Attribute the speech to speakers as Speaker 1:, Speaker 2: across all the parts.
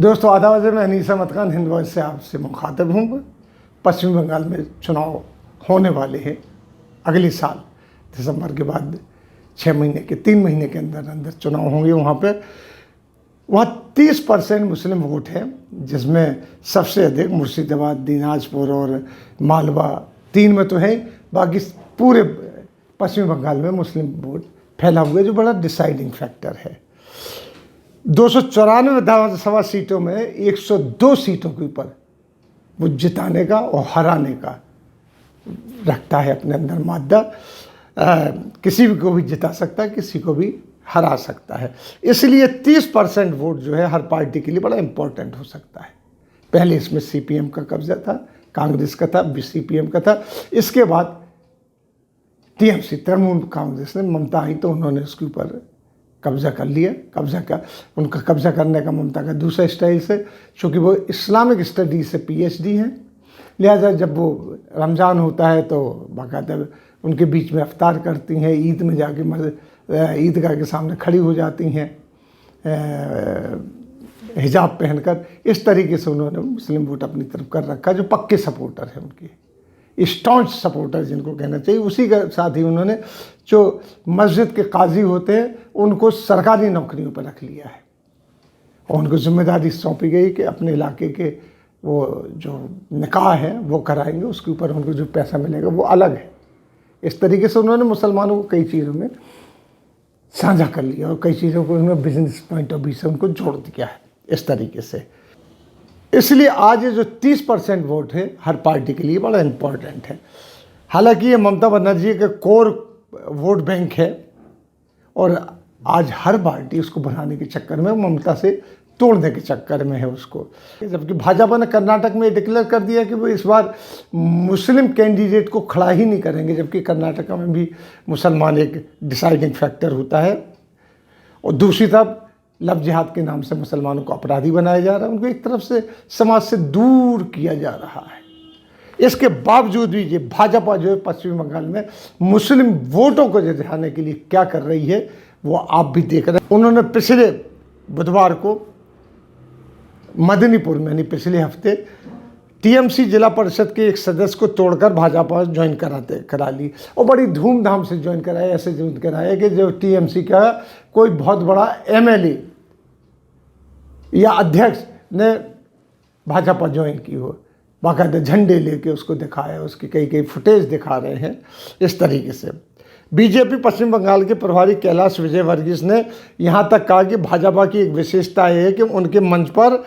Speaker 1: दोस्तों आदाब, मैं अनीसा अहमद खान हिंद वॉइस से आपसे मुखातिब हूँ। पश्चिम बंगाल में चुनाव होने वाले हैं अगले साल दिसंबर के बाद 3 महीने के अंदर अंदर चुनाव होंगे। वहाँ पे 30% मुस्लिम वोट है, जिसमें सबसे अधिक मुर्शिदाबाद, दिनाजपुर और मालवा 3 में तो है, बाकी पूरे पश्चिम बंगाल में मुस्लिम वोट फैला हुआ है, जो बड़ा डिसाइडिंग फैक्टर है। 294 विधानसभा सीटों में 102 सीटों के ऊपर वो जिताने का और हराने का रखता है अपने अंदर मादा। किसी को भी जिता सकता है, किसी को भी हरा सकता है। इसलिए 30% वोट जो है हर पार्टी के लिए बड़ा इम्पोर्टेंट हो सकता है। पहले इसमें सीपीएम का कब्जा था, कांग्रेस का था, सीपीएम का था। इसके बाद टीएमसी, तृणमूल कांग्रेस ने, ममता आई तो उन्होंने उसके ऊपर कब्जा कर लिया। उनका कब्जा करने का ममता का दूसरा स्टाइल से, क्योंकि वो इस्लामिक स्टडी से पीएचडी हैं, लिहाजा जब वो रमज़ान होता है तो बाकायदा उनके बीच में अफ्तार करती हैं, ईद में जाके ईदगाह के सामने खड़ी हो जाती हैं हिजाब पहनकर। इस तरीके से उन्होंने मुस्लिम वोट अपनी तरफ कर रखा, जो पक्के सपोर्टर हैं उनके, स्टॉन्च सपोर्टर जिनको कहना चाहिए। उसी के साथ ही उन्होंने जो मस्जिद के काजी होते हैं उनको सरकारी नौकरियों पर रख लिया है और उनको जिम्मेदारी सौंपी गई कि अपने इलाके के वो जो निकाह है वो कराएंगे, उसके ऊपर उनको जो पैसा मिलेगा वो अलग है। इस तरीके से उन्होंने मुसलमानों को कई चीज़ों में साझा कर लिया और कई चीज़ों को उन्होंने बिजनेस पॉइंट ऑफ व्यू से उनको जोड़ दिया है इस तरीके से। इसलिए आज ये जो 30% वोट है हर पार्टी के लिए बड़ा इम्पोर्टेंट है। हालांकि ये ममता बनर्जी के कोर वोट बैंक है और आज हर पार्टी उसको बनाने के चक्कर में, ममता से तोड़ने के चक्कर में है उसको। जबकि भाजपा ने कर्नाटक में डिक्लेयर कर दिया कि वो इस बार मुस्लिम कैंडिडेट को खड़ा ही नहीं करेंगे, जबकि कर्नाटक में भी मुसलमान एक डिसाइडिंग फैक्टर होता है। और दूसरी तरफ लव जिहाद के नाम से मुसलमानों को अपराधी बनाया जा रहा है, उनको एक तरफ से समाज से दूर किया जा रहा है। इसके बावजूद भी ये भाजपा जो है पश्चिम बंगाल में मुस्लिम वोटों को जिताने के लिए क्या कर रही है वो आप भी देख रहे हैं। उन्होंने पिछले बुधवार को मदनीपुर में, यानी पिछले हफ्ते, टीएमसी जिला परिषद के एक सदस्य को तोड़कर भाजपा ज्वाइन करा ली और बड़ी धूमधाम से ज्वाइन कराया। ऐसे ज्वाइन कराया कि जो टीएमसी का कोई बहुत बड़ा एमएलए या अध्यक्ष ने भाजपा ज्वाइन की हो, बाकायदा झंडे लेके उसको दिखाया, उसकी कई फुटेज दिखा रहे हैं इस तरीके से। बीजेपी पश्चिम बंगाल के प्रभारी कैलाश विजयवर्गीस ने यहाँ तक कहा कि भाजपा की एक विशेषता है कि उनके मंच पर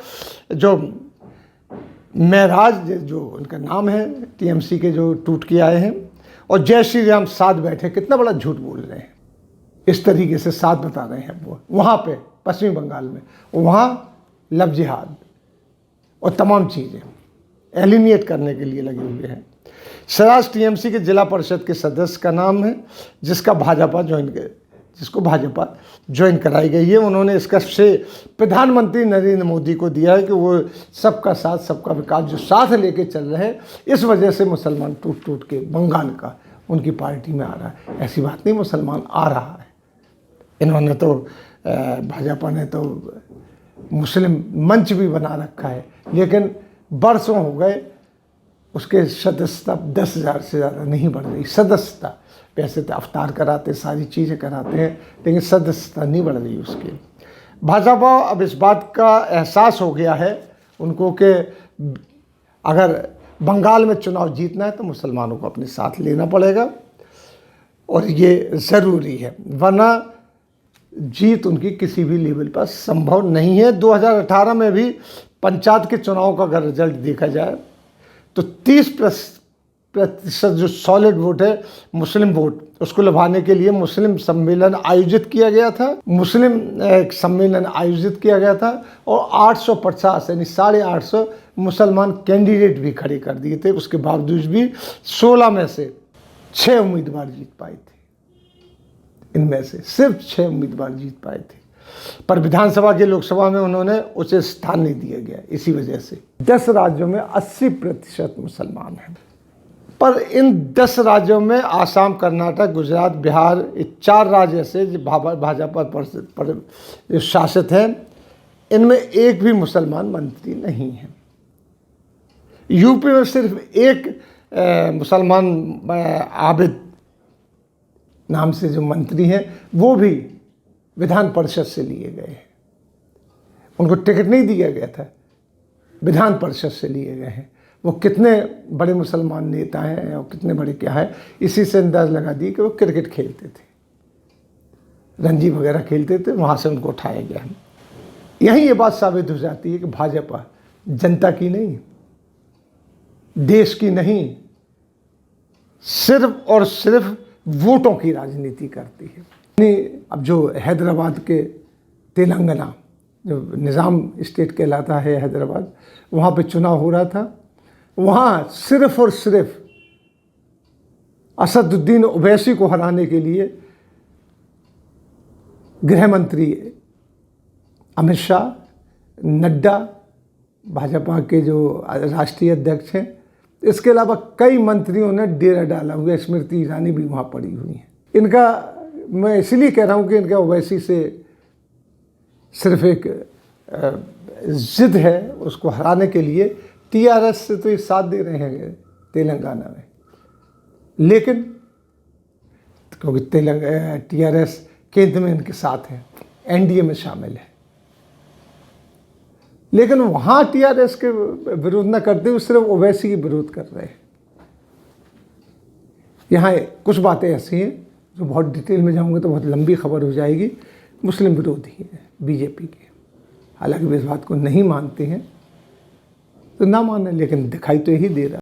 Speaker 1: जो महराज, जो उनका नाम है, टीएमसी के जो टूट के आए हैं, और जय श्री राम साथ बैठे। कितना बड़ा झूठ बोल रहे हैं, इस तरीके से साथ बता रहे हैं वो वहाँ पे पश्चिम बंगाल में। वहाँ लव जिहाद और तमाम चीज़ें एलिमिनेट करने के लिए लगे हुए हैं। स्वराज टीएमसी के जिला परिषद के सदस्य का नाम है, जिसको भाजपा ज्वाइन कराई गई है। उन्होंने इसका श्रेय प्रधानमंत्री नरेंद्र मोदी को दिया है कि वो सबका साथ सबका विकास जो साथ लेके चल रहे हैं, इस वजह से मुसलमान टूट के बंगाल का उनकी पार्टी में आ रहा है। ऐसी बात नहीं, मुसलमान आ रहा है। इन्होंने तो भाजपा ने तो मुस्लिम मंच भी बना रखा है, लेकिन बरसों हो गए उसके सदस्यता 10,000 से ज़्यादा नहीं बढ़ रही। सदस्यता, पैसे तो अफ्तार कराते, सारी चीज़ें कराते हैं, लेकिन सदस्यता नहीं बढ़ रही उसकी। भाजपा अब इस बात का एहसास हो गया है उनको कि अगर बंगाल में चुनाव जीतना है तो मुसलमानों को अपने साथ लेना पड़ेगा और ये ज़रूरी है, वरना जीत उनकी किसी भी लेवल पर संभव नहीं है। 2018 में भी पंचायत के चुनाव का अगर रिजल्ट देखा जाए तो 30% जो सॉलिड वोट है मुस्लिम वोट, उसको लुभाने के लिए मुस्लिम सम्मेलन आयोजित किया गया था। और 850 यानी 850 मुसलमान कैंडिडेट भी खड़े कर दिए थे। उसके बावजूद भी 16 में से 6 उम्मीदवार जीत पाए थे। इनमें से सिर्फ 6 उम्मीदवार जीत पाए थे, पर विधानसभा के लोकसभा में उन्होंने उसे स्थान नहीं दिया गया। इसी वजह से 10 राज्यों में 80% मुसलमान हैं, पर इन 10 राज्यों में आसाम, कर्नाटक, गुजरात, बिहार, 4 राज्य ऐसे जो भाजपा पर शासित हैं, इनमें एक भी मुसलमान मंत्री नहीं है। यूपी में सिर्फ एक मुसलमान आबिद नाम से जो मंत्री हैं वो भी विधान परिषद से लिए गए हैं। उनको टिकट नहीं दिया गया था, विधान परिषद से लिए गए हैं। वो कितने बड़े मुसलमान नेता हैं और कितने बड़े क्या है, इसी से अंदाज़ लगा दिए कि वो क्रिकेट खेलते थे, रणजी वगैरह खेलते थे, वहाँ से उनको उठाया गया। यही ये बात साबित हो जाती है कि भाजपा जनता की नहीं, देश की नहीं, सिर्फ और सिर्फ वोटों की राजनीति करती है। अब जो हैदराबाद के तेलंगाना जो निज़ाम स्टेट कहलाता है हैदराबाद, वहाँ पे चुनाव हो रहा था। वहाँ सिर्फ और सिर्फ असदुद्दीन ओवैसी को हराने के लिए गृह मंत्री अमित शाह, नड्डा, भाजपा के जो राष्ट्रीय अध्यक्ष हैं, इसके अलावा कई मंत्रियों ने डेरा डाला हुआ। स्मृति ईरानी भी वहाँ पड़ी हुई हैं। इनका मैं इसलिए कह रहा हूँ कि इनका ओवैसी से सिर्फ एक जिद है, उसको हराने के लिए। टीआरएस से तो ये साथ दे रहे हैं तेलंगाना में, लेकिन क्योंकि टीआरएस केंद्र में इनके साथ है, एनडीए में शामिल है, लेकिन वहाँ टीआरएस के विरोध न करते हुए सिर्फ ओवैसी की विरोध कर रहे हैं। यहाँ कुछ बातें ऐसी हैं जो बहुत डिटेल में जाऊँगा तो बहुत लंबी खबर हो जाएगी। मुस्लिम विरोधी है बीजेपी के, हालांकि वे इस बात को नहीं मानते हैं तो ना माने, लेकिन दिखाई तो यही दे रहा है।